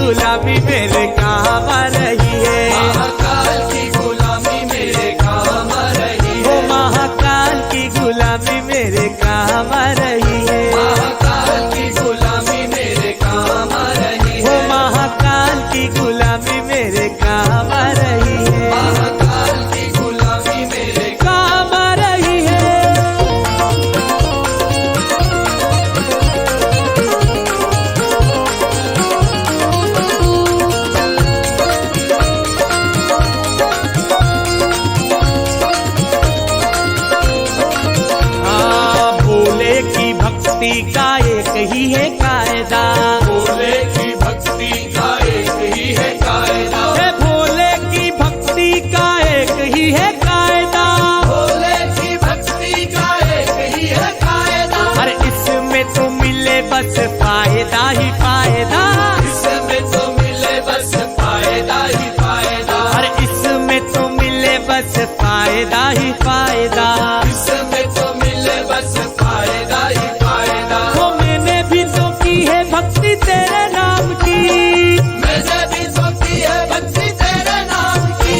गुलामी मेरे काम आ रही है, महाकाल की गुलामी मेरे काम आ रही है, वो महाकाल की गुलामी मेरे काम आ रही है, महाकाल की गुलामी मेरे काम आ रही वो है, महाकाल की गुलामी मेरे काम आ रही है, महाकाल की गुलामी मेरे काम आ रही है। भोले की भक्ति का एक ही है कायदा, भोले की भक्ति का एक ही है कायदा, है भोले की भक्ति का एक ही है कायदा, भोले की भक्ति का एक ही है कायदा, अरे इसमें तो मिले बस फायदा ही फायदा, इसमें तो मिले बस फायदा ही फायदा, अरे इसमें तो मिले बस फायदा ही फायदा। इसमें तो मिले बस फायदा ही फायदा। वो मैंने भी तो की है भक्ति तेरे नाम की, मैंने भी तो की है भक्ति तेरे नाम की,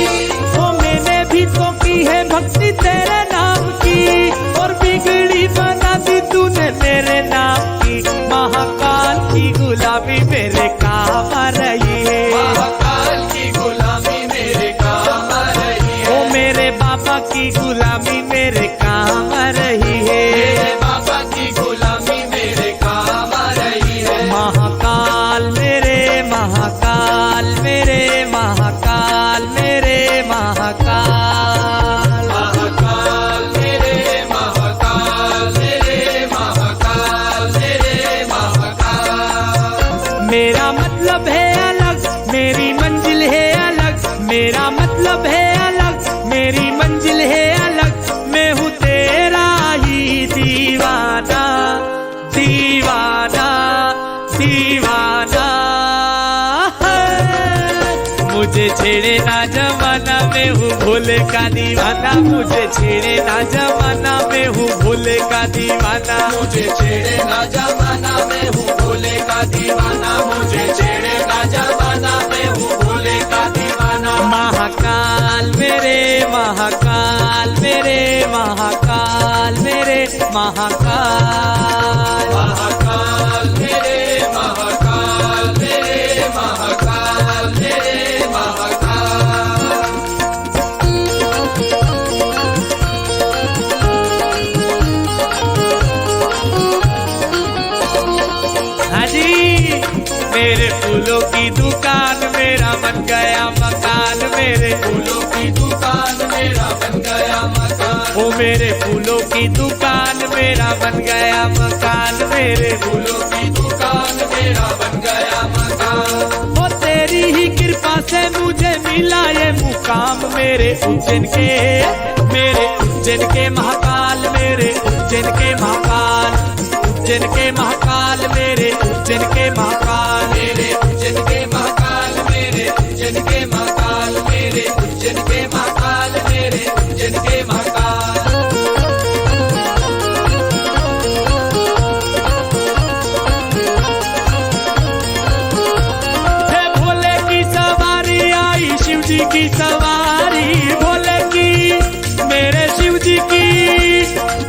वो मैंने भी तो की है भक्ति तेरे नाम की, और बिगड़ी बना दी तूने मेरे नाम की। महाकाल की गुलामी मेरे काम आ रही है, महाकाल की गुलामी मेरे काम आ रही है, वो मेरे बाबा की गुलामी मेरे काम आ रही है, मेरे बाबा की गुलामी मेरे काम आ रही है। महाकाल मेरे महाकाल मेरे महाकाल मेरे महाकाल। महाकाल मेरे महाकाल मेरे महाकाल मेरे महाकाल। मेरा मतलब है अलग, मेरी मंजिल है अलग, मेरा मतलब है अलग, मेरी मंजिल है अलग, मैं हूँ तेरा ही दीवाना दीवाना दीवाना। मुझे छेड़े ना जमाना, मैं हूँ भोले का दीवाना, मुझे छेड़े ना जमाना, मैं हूँ भोले का दीवाना, मुझे छेड़े ना जमाना, मैं हूँ भोले का दीवाना, मुझे छेड़े ना जमाना, मैं हूँ भोले का दीवाना। महाकाल मेरे महाकाल मेरे महाकाल मेरे महाकाल। महाकाल मेरे महाकाल मेरे महाकाल मेरे महाकाल। हाँ जी, मेरे फूलों की दुकान मेरा बन गया मकान, मेरे फूलों की दुकान मेरा बन गया मकान, ओ मेरे फूलों की दुकान मेरा बन गया मकान, मेरे फूलों की दुकान मेरा बन गया मकान। ओ तेरी ही कृपा से मुझे मिला ये मुकाम, मेरे उज्जैन के महाकाल, मेरे उज्जैन के महाकाल, उज्जैन के महाकाल, मेरे उज्जैन के महाकाल, मेरे उज्जैन के महाकाल, मेरे उज्जैन के महाकाल, मेरे उज्जैन के महाकाल, मेरे उज्जैन के महाकाल। हे भोले की सवारी आई, शिव जी की सवारी, भोले की मेरे शिव जी की,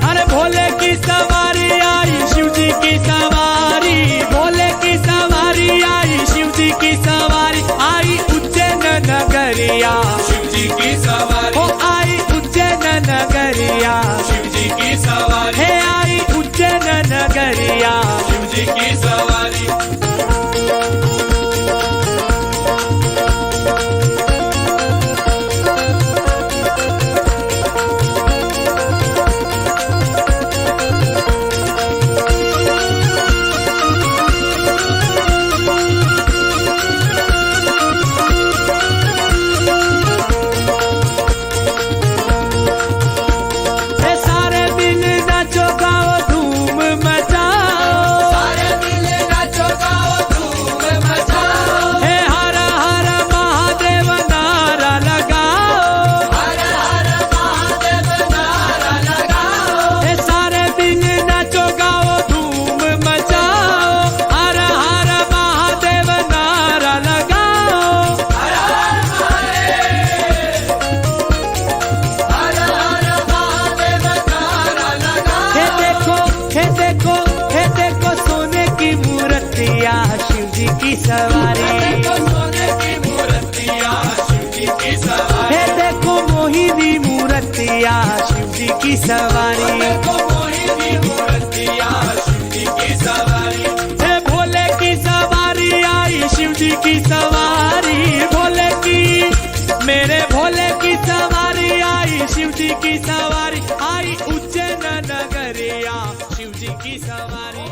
अरे भोले की सवारी आई, शिव जी की सवारी, भोले की सवारी आई, शिव जी की सवारी, आई उज्जैन नगरिया, शिव जी की सवारी, ओ आई उज्जैन नगरिया, शिव जी की सवारी, हे आई उज्जैन नगरिया। शिव जी की सवारी। सवारी। देखो मोहिनी मूर्तिया शिव जी की सवारी। हे भोले की सवारी आई शिव जी की सवारी, भोले की मेरे भोले की सवारी आई शिव जी की सवारी, आई उज्जैन नगरिया शिव जी की सवारी।